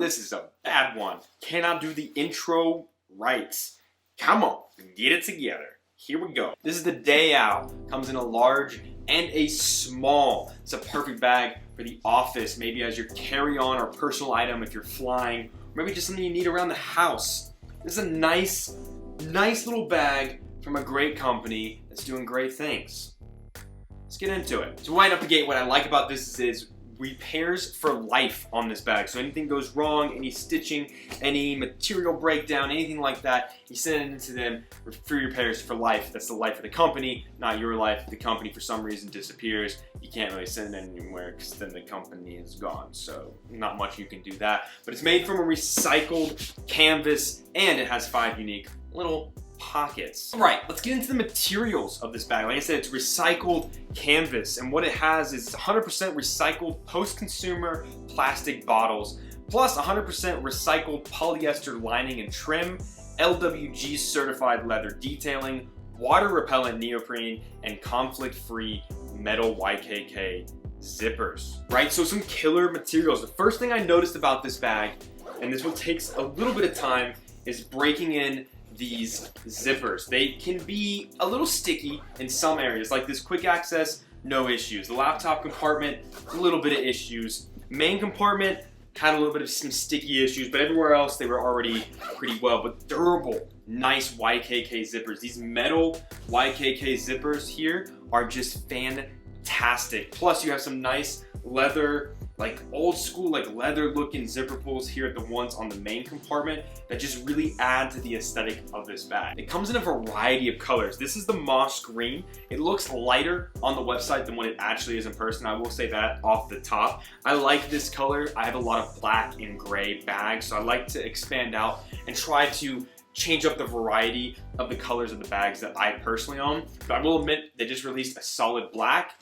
this is a bad one. Cannot do the intro right. Come on, get it together. Here we go. This is the Day Out. Comes in a large and a small. It's a perfect bag for the office, maybe as your carry-on or personal item if you're flying, or maybe just something you need around the house. This is a nice little bag from a great company that's doing great things. Let's get into it. So right up the gate, what I like about this is repairs for life on this bag. So anything goes wrong, any stitching, any material breakdown, anything like that, you send it into them for repairs for life. That's the life of the company, not your life. If the company for some reason disappears, you can't really send it anywhere because then the company is gone. So not much you can do that. But it's made from a recycled canvas and it has 5 unique little pockets. All right, let's get into the materials of this bag. Like I said, it's recycled canvas, and what it has is 100% recycled post-consumer plastic bottles, plus 100% recycled polyester lining and trim, LWG certified leather detailing, water repellent neoprene, and conflict-free metal YKK zippers. Right, so some killer materials. The first thing I noticed about this bag, and this one takes a little bit of time, is breaking in these zippers. They can be a little sticky in some areas, like this quick access, no issues. The laptop compartment, a little bit of issues. Main compartment had a little bit of some sticky issues, but everywhere else they were already pretty well, but durable, nice YKK zippers. These metal YKK zippers here are just fantastic. Plus you have some nice leather, like old school, like leather looking zipper pulls here at the ones on the main compartment that just really add to the aesthetic of this bag. It comes in a variety of colors. This is the moss green. It looks lighter on the website than what it actually is in person. I will say that off the top. I like this color. I have a lot of black and gray bags, so I like to expand out and try to change up the variety of the colors of the bags that I personally own. But I will admit, they just released a solid black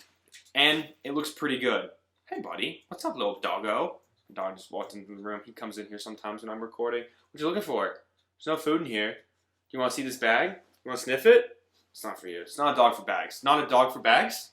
and it looks pretty good. Hey buddy, what's up little doggo? The dog just walked into the room. He comes in here sometimes when I'm recording. What you looking for? There's no food in here. Do you want to see this bag? You want to sniff it? It's not for you. It's not a dog for bags. Not a dog for bags?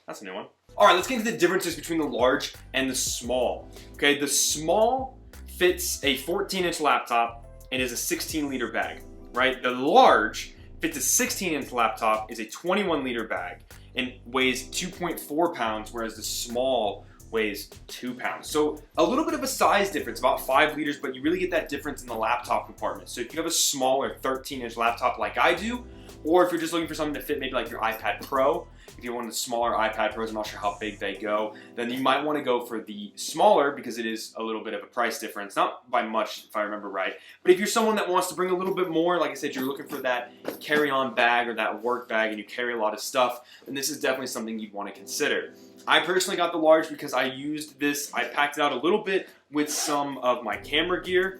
That's a new one. Alright, let's get into the differences between the large and the small. Okay, the small fits a 14-inch laptop and is a 16-liter bag, right? The large fits a 16-inch laptop, is a 21-liter bag, and weighs 2.4 pounds, whereas the small weighs 2 pounds. So a little bit of a size difference, about 5 liters, but you really get that difference in the laptop compartment. So if you have a smaller 13-inch laptop like I do, or if you're just looking for something to fit maybe like your iPad Pro, if you're one of the smaller iPad Pros, I'm not sure how big they go, then you might want to go for the smaller because it is a little bit of a price difference. Not by much, if I remember right. But if you're someone that wants to bring a little bit more, like I said, you're looking for that carry-on bag or that work bag and you carry a lot of stuff, then this is definitely something you'd want to consider. I personally got the large because I used this, I packed it out a little bit with some of my camera gear,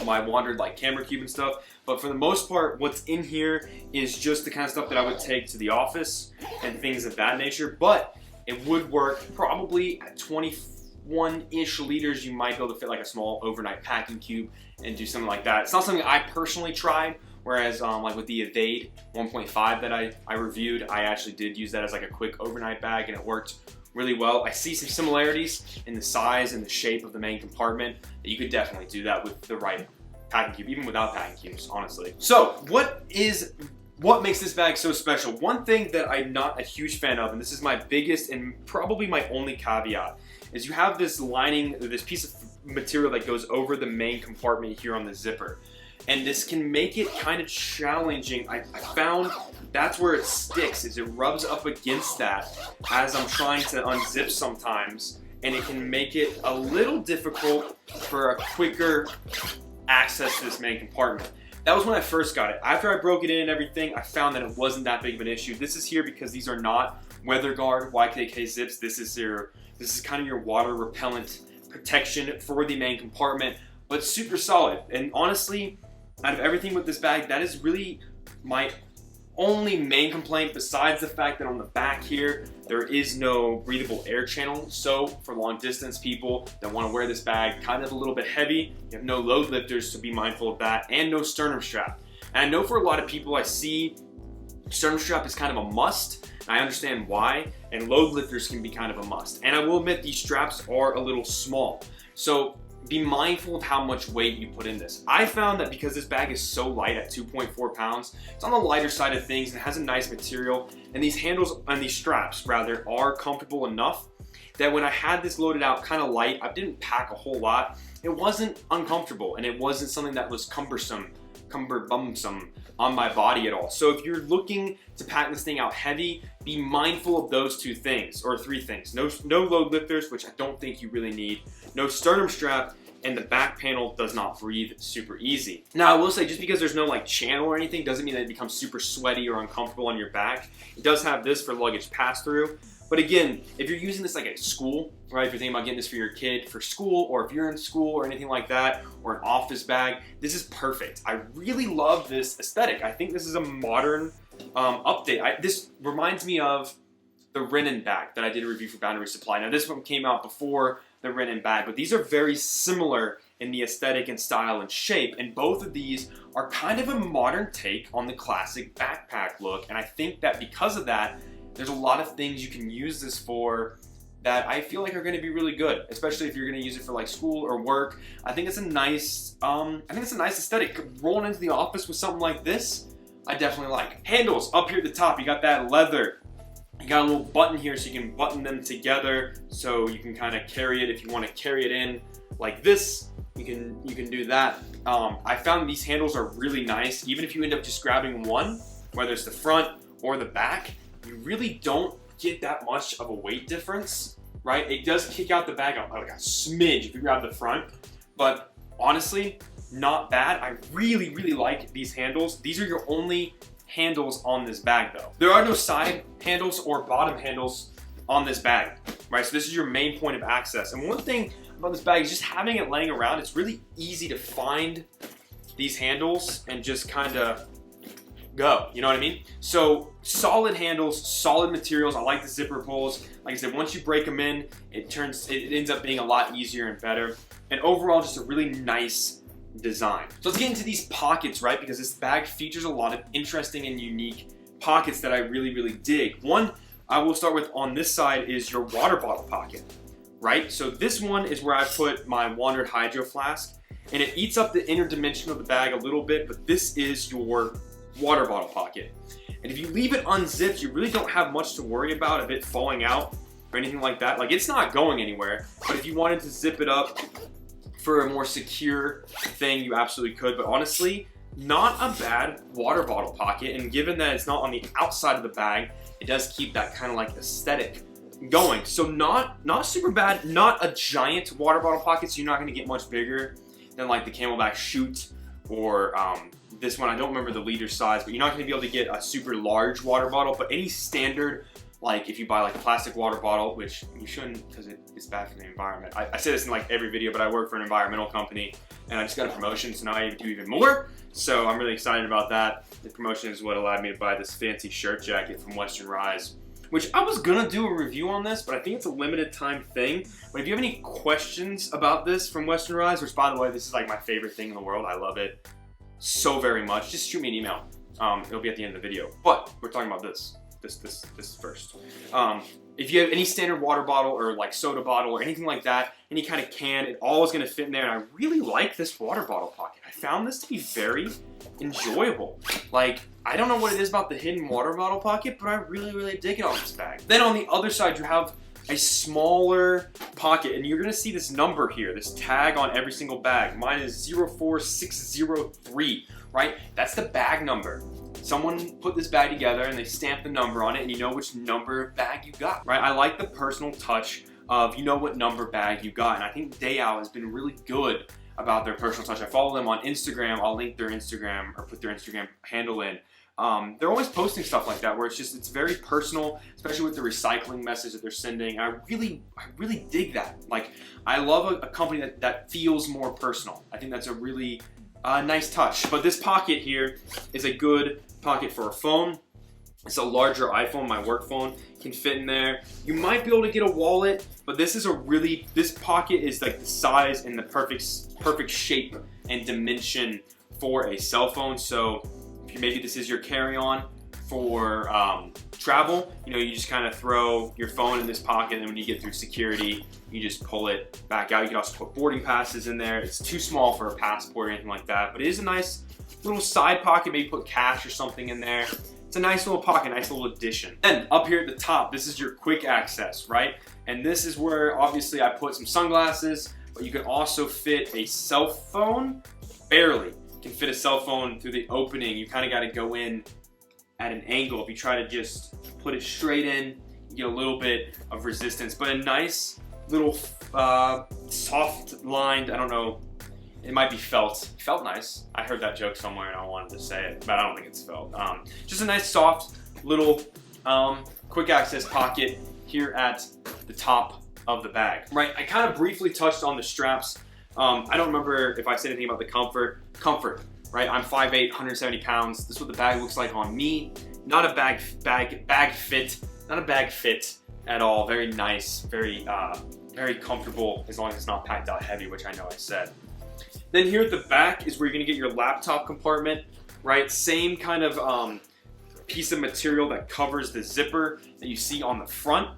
my wandered like camera cube and stuff, but for the most part what's in here is just the kind of stuff that I would take to the office and things of that nature. But it would work probably at 21-ish liters. You might be able to fit like a small overnight packing cube and do something like that. It's not something I personally tried, whereas like with the Evade 1.5 that I reviewed, I actually did use that as like a quick overnight bag and it worked really well. I see some similarities in the size and the shape of the main compartment that you could definitely do that with the right packing cube, even without packing cubes, honestly. So what makes this bag so special? One thing that I'm not a huge fan of, and this is my biggest and probably my only caveat, is you have this lining, this piece of material that goes over the main compartment here on the zipper. And this can make it kind of challenging. I found that's where it sticks, is it rubs up against that as I'm trying to unzip sometimes, and it can make it a little difficult for a quicker access to this main compartment. That was when I first got it. After I broke it in and everything, I found that it wasn't that big of an issue. This is here because these are not weather guard YKK zips. This is kind of your water repellent protection for the main compartment, but super solid. And honestly, out of everything with this bag, that is really my only main complaint, besides the fact that on the back here there is no breathable air channel. So for long distance people that want to wear this bag kind of a little bit heavy, you have no load lifters, so be mindful of that, and no sternum strap. And I know for a lot of people, I see sternum strap is kind of a must, and I understand why, and load lifters can be kind of a must. And I will admit these straps are a little small. So be mindful of how much weight you put in this. I found that because this bag is so light at 2.4 pounds, it's on the lighter side of things and it has a nice material, and these handles, and these straps rather, are comfortable enough that when I had this loaded out kind of light, I didn't pack a whole lot. It wasn't uncomfortable and it wasn't something that was cumbersome on my body at all. So if you're looking to pack this thing out heavy, be mindful of those two things, or three things. No load lifters, which I don't think you really need. No sternum strap, and the back panel does not breathe super easy. Now I will say, just because there's no like channel or anything doesn't mean that it becomes super sweaty or uncomfortable on your back. It does have this for luggage pass-through. But again, if you're using this like at school, right, if you're thinking about getting this for your kid for school, or if you're in school or anything like that, or an office bag, this is perfect. I really love this aesthetic. I think this is a modern update. This reminds me of the Renin bag that I did a review for Boundary Supply. Now this one came out before the Renin bag, but these are very similar in the aesthetic and style and shape, and both of these are kind of a modern take on the classic backpack look, and I think that because of that, there's a lot of things you can use this for that I feel like are going to be really good, especially if you're going to use it for like school or work. I think it's a nice, aesthetic. Rolling into the office with something like this, I definitely like. Handles up here at the top, you got that leather. You got a little button here so you can button them together, so you can kind of carry it if you want to carry it in like this. You can do that. I found these handles are really nice. Even if you end up just grabbing one, whether it's the front or the back, you really don't get that much of a weight difference, right? It does kick out the bag like a smidge if you grab the front, but honestly, not bad. I really, really like these handles. These are your only handles on this bag though. There are no side handles or bottom handles on this bag, right? So this is your main point of access. And one thing about this bag is just having it laying around, it's really easy to find these handles and just kind of go, you know what I mean? So solid handles, solid materials. I like the zipper pulls. Like I said, once you break them in, it ends up being a lot easier and better. And overall, just a really nice design. So let's get into these pockets, right? Because this bag features a lot of interesting and unique pockets that I really, really dig. One I will start with on this side is your water bottle pocket, right? So this one is where I put my Wandered Hydro Flask, and it eats up the inner dimension of the bag a little bit, but this is your water bottle pocket. And if you leave it unzipped, you really don't have much to worry about of it falling out or anything like that. Like, it's not going anywhere, but if you wanted to zip it up for a more secure thing, you absolutely could. But honestly, not a bad water bottle pocket, and given that it's not on the outside of the bag, it does keep that kind of like aesthetic going. So not super bad, not a giant water bottle pocket, so you're not gonna get much bigger than like the Camelback Chute or this one. I don't remember the liter size, but you're not gonna be able to get a super large water bottle, but any standard, like if you buy like a plastic water bottle, which you shouldn't because it's bad for the environment. I say this in like every video, but I work for an environmental company and I just got a promotion, so now I do even more. So I'm really excited about that. The promotion is what allowed me to buy this fancy shirt jacket from Western Rise, which I was gonna do a review on this, but I think it's a limited time thing. But if you have any questions about this from Western Rise, which by the way, this is like my favorite thing in the world. I love it so very much. Just shoot me an email. It'll be at the end of the video. But we're talking about this first. If you have any standard water bottle or like soda bottle or anything like that, any kind of can, it all is gonna fit in there. And I really like this water bottle pocket. I found this to be very enjoyable. Like, I don't know what it is about the hidden water bottle pocket, but I really, really dig it on this bag. Then on the other side, you have a smaller pocket, and you're gonna see this number here, this tag on every single bag. Mine is 04603, right? That's the bag number. Someone put this bag together and they stamped the number on it, and you know which number bag you got, right? I like the personal touch of you know what number bag you got, and I think Day Out has been really good about their personal touch. I follow them on Instagram. I'll link their Instagram or put their Instagram handle in. They're always posting stuff like that where it's very personal, especially with the recycling message that they're sending. I really dig that. Like, I love a company that feels more personal. I think that's a really nice touch. But this pocket here is a good pocket for a phone. It's a larger iPhone. My work phone can fit in there. You might be able to get a wallet, but this pocket is like the size and the perfect shape and dimension for a cell phone. So maybe this is your carry-on for travel, you know, you just kind of throw your phone in this pocket, and when you get through security, you just pull it back out. You can also put boarding passes in there. It's too small for a passport or anything like that, but it is a nice little side pocket. Maybe put cash or something in there. It's a nice little pocket, nice little addition. Then up here at the top, this is your quick access, right? And this is where obviously I put some sunglasses, but you can also fit a cell phone. Barely you can fit a cell phone through the opening. You kind of got to go in at an angle. If you try to just put it straight in, you get a little bit of resistance, but a nice little soft lined, I don't know, it might be felt. Felt nice. I heard that joke somewhere and I wanted to say it, but I don't think it's felt. Just a nice soft little quick access pocket here at the top of the bag. Right, I kind of briefly touched on the straps. I don't remember if I said anything about the comfort, right? I'm 5'8", 170 pounds. This is what the bag looks like on me. Not a bag fit at all. Very nice, very comfortable, as long as it's not packed out heavy, which I know I said. Then here at the back is where you're gonna get your laptop compartment, right? Same kind of piece of material that covers the zipper that you see on the front.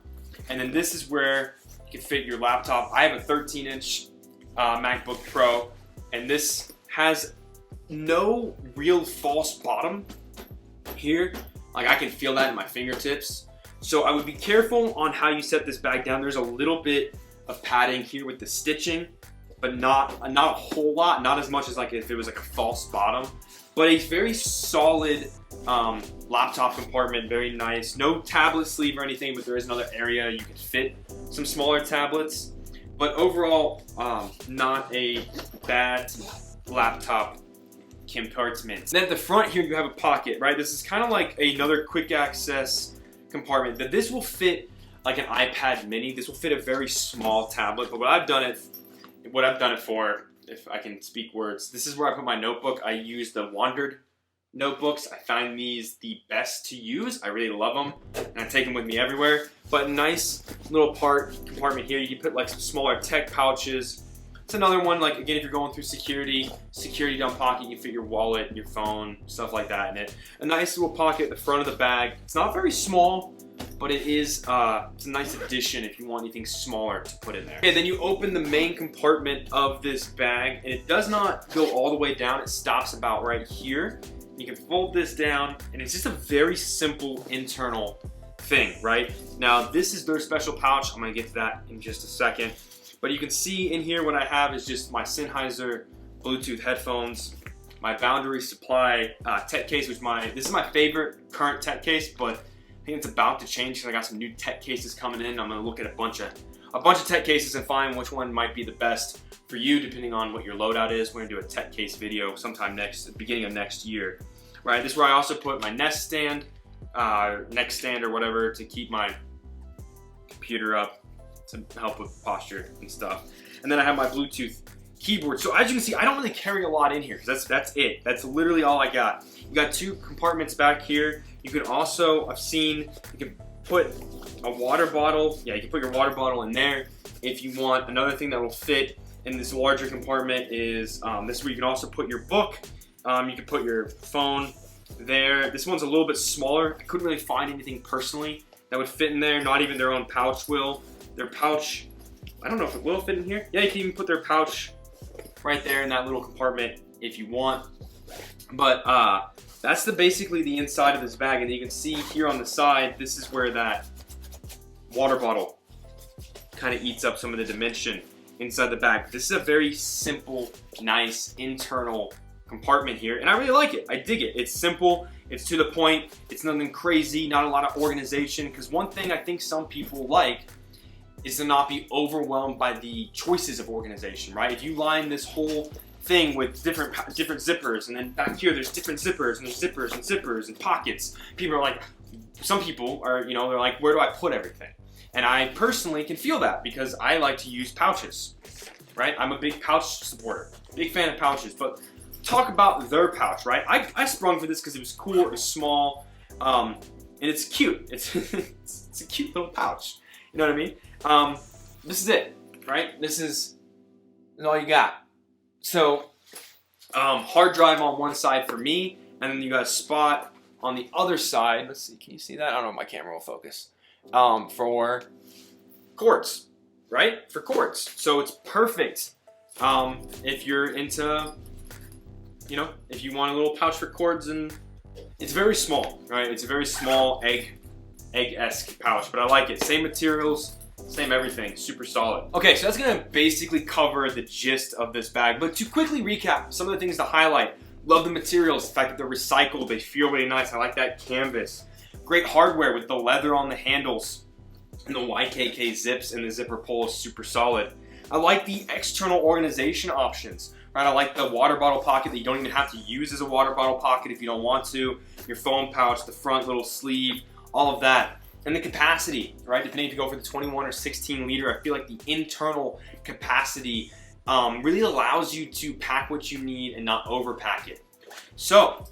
And then this is where you can fit your laptop. I have a 13-inch MacBook Pro, and this has no real false bottom here. Like, I can feel that in my fingertips. So I would be careful on how you set this bag down. There's a little bit of padding here with the stitching, but not a whole lot, not as much as like if it was like a false bottom. But a very solid laptop compartment, very nice. No tablet sleeve or anything, but there is another area you can fit some smaller tablets. But overall, not a bad laptop compartment. Then at the front here, you have a pocket, right? This is kind of like another quick access compartment. That this will fit like an iPad mini. This will fit a very small tablet. But what I've done it for, if I can speak words, this is where I put my notebook. I use the Wandered notebooks. I find these the best to use. I really love them, and I take them with me everywhere. But nice little compartment here. You can put like some smaller tech pouches. It's another one, like, again, if you're going through security down pocket, you can fit your wallet, your phone, stuff like that in it. A nice little pocket at the front of the bag. It's not very small, but it is it's a nice addition if you want anything smaller to put in there. Okay, then you open the main compartment of this bag, and it does not go all the way down. It stops about right here. You can fold this down, and it's just a very simple internal thing, right? Now, this is their special pouch. I'm gonna get to that in just a second. But you can see in here what I have is just my Sennheiser Bluetooth headphones, my Boundary Supply tech case, which this is my favorite current tech case, but I think it's about to change because I got some new tech cases coming in. I'm gonna look at a bunch of tech cases and find which one might be the best for you, depending on what your loadout is. We're gonna do a tech case video sometime beginning of next year, right? This is where I also put my Nest stand, neck stand or whatever, to keep my computer up, to help with posture and stuff. And then I have my Bluetooth keyboard. So as you can see, I don't really carry a lot in here because that's it. That's literally all I got. You got two compartments back here. You can also, I've seen, you can put a water bottle. Yeah, you can put your water bottle in there if you want. Another thing that will fit in this larger compartment is this is where you can also put your book. You can put your phone there. This one's a little bit smaller. I couldn't really find anything personally that would fit in there. Not even their own pouch will. Their pouch, I don't know if it will fit in here. Yeah, you can even put their pouch right there in that little compartment if you want. But that's basically the inside of this bag. And you can see here on the side, this is where that water bottle kind of eats up some of the dimension inside the bag. This is a very simple, nice internal compartment here, and I really like it. I dig it. It's simple, it's to the point, it's nothing crazy, not a lot of organization, because one thing I think some people like is to not be overwhelmed by the choices of organization, right? If you line this whole thing with different zippers, and then back here there's different zippers, and there's zippers and zippers and pockets, people are like, some people are, they're like, where do I put everything? And I personally can feel that because I like to use pouches, right? I'm a big pouch supporter, big fan of pouches. But talk about their pouch, right? I sprung for this because it was cool, it was small, and it's cute. It's a cute little pouch. You know what I mean? This is it, right? This is all you got. So hard drive on one side for me, and then you got a spot on the other side, let's see, can you see that? I don't know if my camera will focus. For cords, right? For cords. So it's perfect if you're into, you know, if you want a little pouch for cords, and it's very small, right? It's a very small egg-esque pouch, but I like it. Same materials, same everything, super solid. Okay, so that's gonna basically cover the gist of this bag, but to quickly recap some of the things to highlight: love the materials, the fact that they're recycled, they feel really nice. I like that canvas. Great hardware with the leather on the handles, and the YKK zips and the zipper pull is super solid. I like the external organization options, right? I like the water bottle pocket that you don't even have to use as a water bottle pocket if you don't want to. Your phone pouch, the front little sleeve, all of that. And the capacity, right? Depending if you go for the 21 or 16 liter, I feel like the internal capacity really allows you to pack what you need and not overpack it. So,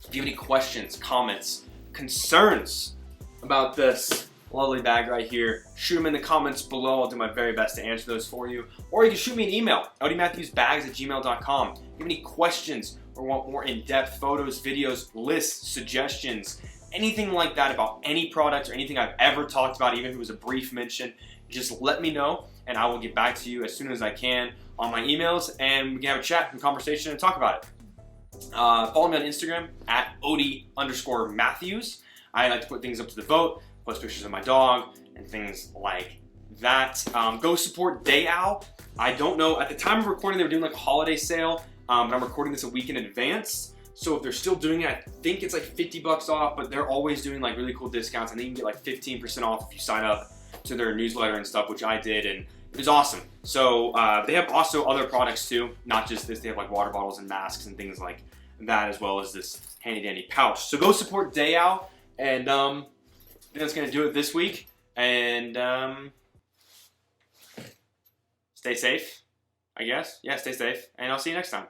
if you have any questions, comments, concerns about this lovely bag right here, shoot them in the comments below. I'll do my very best to answer those for you. Or you can shoot me an email, odiematthewsbags@gmail.com. If you have any questions or want more in-depth photos, videos, lists, suggestions, anything like that about any product or anything I've ever talked about, even if it was a brief mention, just let me know and I will get back to you as soon as I can on my emails, and we can have a chat and conversation and talk about it. Follow me on Instagram at odie_matthews. I like to put things up to the vote, post pictures of my dog and things like that. Go support Day Owl. I don't know, at the time of recording they were doing like a holiday sale, but I'm recording this a week in advance. So if they're still doing it, I think it's like 50 bucks off, but they're always doing like really cool discounts, and you can get like 15% off if you sign up to their newsletter and stuff, which I did, and it was awesome. So they have also other products too, not just this. They have like water bottles and masks and things like that, as well as this handy dandy pouch. So go support Day Owl, and I think that's gonna do it this week. And stay safe, I guess. Yeah, stay safe, and I'll see you next time.